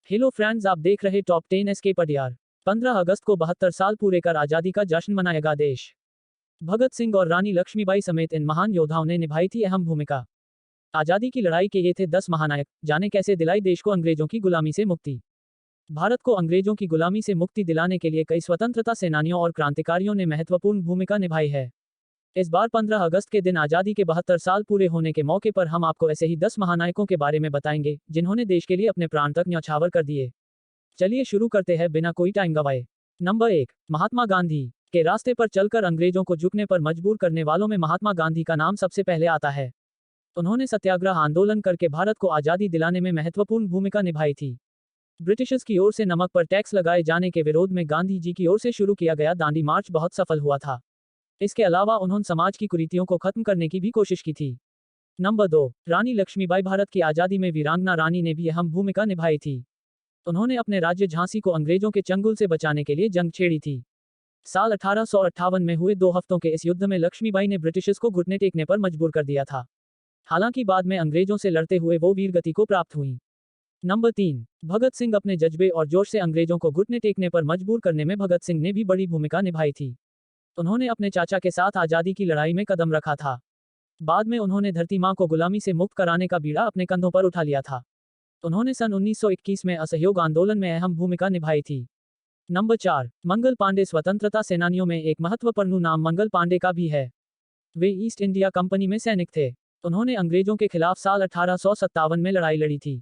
Hello friends, आप देख रहे टॉप 10 एस के पटियार। 15 अगस्त को 72 साल पूरे कर आज़ादी का जश्न मनाएगा देश। भगत सिंह और रानी लक्ष्मीबाई समेत इन महान योद्धाओं ने निभाई थी अहम भूमिका। आज़ादी की लड़ाई के ये थे 10 महानायक, जाने कैसे दिलाई देश को अंग्रेजों की गुलामी से मुक्ति। भारत को अंग्रेजों की गुलामी से मुक्ति दिलाने के लिए कई स्वतंत्रता सेनानियों और क्रांतिकारियों ने महत्वपूर्ण भूमिका निभाई है। इस बार 15 अगस्त के दिन आज़ादी के 72 साल पूरे होने के मौके पर हम आपको ऐसे ही 10 महानायकों के बारे में बताएंगे जिन्होंने देश के लिए अपने प्राण तक न्यौछावर कर दिए। चलिए शुरू करते हैं बिना कोई टाइम गवाए। नंबर 1, महात्मा गांधी। के रास्ते पर चलकर अंग्रेजों को झुकने पर मजबूर करने वालों में महात्मा गांधी का नाम सबसे पहले आता है। उन्होंने सत्याग्रह आंदोलन करके भारत को आज़ादी दिलाने में महत्वपूर्ण भूमिका निभाई थी। ब्रिटिशर्स की ओर से नमक पर टैक्स लगाए जाने के विरोध में गांधी जी की ओर से शुरू किया गया दांडी मार्च बहुत सफल हुआ था। इसके अलावा उन्होंने समाज की कुरीतियों को खत्म करने की भी कोशिश की थी। नंबर 2, रानी लक्ष्मीबाई। भारत की आज़ादी में वीरांगना रानी ने भी अहम भूमिका निभाई थी। उन्होंने अपने राज्य झांसी को अंग्रेजों के चंगुल से बचाने के लिए जंग छेड़ी थी। साल 1858 में हुए 2 हफ्तों के इस युद्ध में लक्ष्मीबाई ने ब्रिटिशर्स को घुटने टेकने पर मजबूर कर दिया था। हालांकि बाद में अंग्रेजों से लड़ते हुए वो वीरगति को प्राप्त हुई। नंबर 3, भगत सिंह। अपने जज्बे और जोश से अंग्रेजों को घुटने टेकने पर मजबूर करने में भगत सिंह ने भी बड़ी भूमिका निभाई थी। उन्होंने अपने चाचा के साथ आज़ादी की लड़ाई में कदम रखा था। बाद में उन्होंने धरती मां को गुलामी से मुक्त कराने का बीड़ा अपने कंधों पर उठा लिया था। उन्होंने सन 1921 में असहयोग आंदोलन में अहम भूमिका निभाई थी। नंबर 4, मंगल पांडे। स्वतंत्रता सेनानियों में एक महत्वपूर्ण नाम मंगल पांडे का भी है। वे ईस्ट इंडिया कंपनी में सैनिक थे। उन्होंने अंग्रेजों के खिलाफ साल 1857 में लड़ाई लड़ी थी।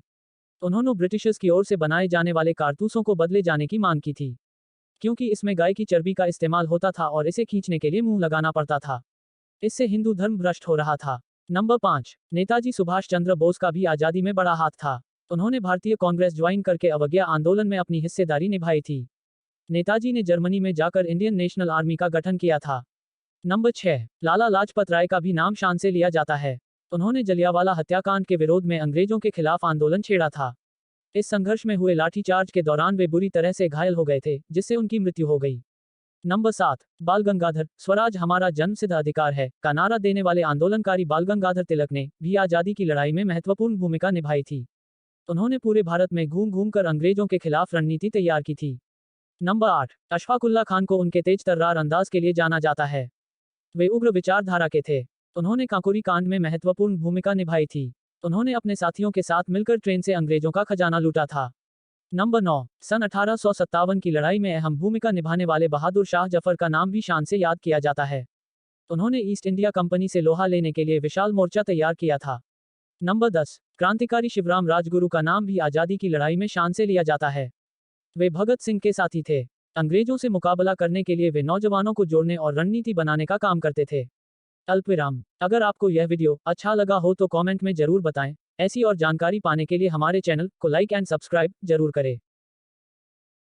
उन्होंने ब्रिटिशर्स की ओर से बनाए जाने वाले कारतूसों को बदले जाने की मांग की थी, क्योंकि इसमें गाय की चर्बी का इस्तेमाल होता था और इसे खींचने के लिए मुंह लगाना पड़ता था। इससे हिंदू धर्म भ्रष्ट हो रहा था। नंबर 5, नेताजी सुभाष चंद्र बोस का भी आज़ादी में बड़ा हाथ था। उन्होंने भारतीय कांग्रेस ज्वाइन करके अवज्ञा आंदोलन में अपनी हिस्सेदारी निभाई थी। नेताजी ने जर्मनी में जाकर इंडियन नेशनल आर्मी का गठन किया था। नंबर 6, लाला लाजपत राय का भी नाम शान से लिया जाता है। उन्होंने जलियांवाला हत्याकांड के विरोध में अंग्रेजों के खिलाफ आंदोलन छेड़ा था। इस संघर्ष में हुए लाठीचार्ज के दौरान वे बुरी तरह से घायल हो गए थे, जिससे उनकी मृत्यु हो गई। नंबर 7, बाल गंगाधर। स्वराज हमारा जन्मसिद्ध अधिकार है का नारा देने वाले आंदोलनकारी बाल गंगाधर तिलक ने भी आज़ादी की लड़ाई में महत्वपूर्ण भूमिका निभाई थी। उन्होंने पूरे भारत में घूम घूम कर अंग्रेजों के खिलाफ रणनीति तैयार की थी। नंबर 8, अशफाकुल्ला खान को उनके तेज तर्रार अंदाज के लिए जाना जाता है। वे उग्र विचारधारा के थे। उन्होंने काकोरी कांड में महत्वपूर्ण भूमिका निभाई थी। उन्होंने अपने साथियों के साथ मिलकर ट्रेन से अंग्रेजों का खजाना लूटा था। नंबर 9, सन 1857 की लड़ाई में अहम भूमिका निभाने वाले बहादुर शाह जफर का नाम भी शान से याद किया जाता है। उन्होंने ईस्ट इंडिया कंपनी से लोहा लेने के लिए विशाल मोर्चा तैयार किया था। नंबर 10, क्रांतिकारी शिवराम राजगुरु का नाम भी आज़ादी की लड़ाई में शान से लिया जाता है। वे भगत सिंह के साथी थे। अंग्रेजों से मुकाबला करने के लिए वे नौजवानों को जोड़ने और रणनीति बनाने का काम करते थे। अल्पविराम। अगर आपको यह वीडियो अच्छा लगा हो तो कमेंट में जरूर बताएं। ऐसी और जानकारी पाने के लिए हमारे चैनल को लाइक एंड सब्सक्राइब जरूर करें।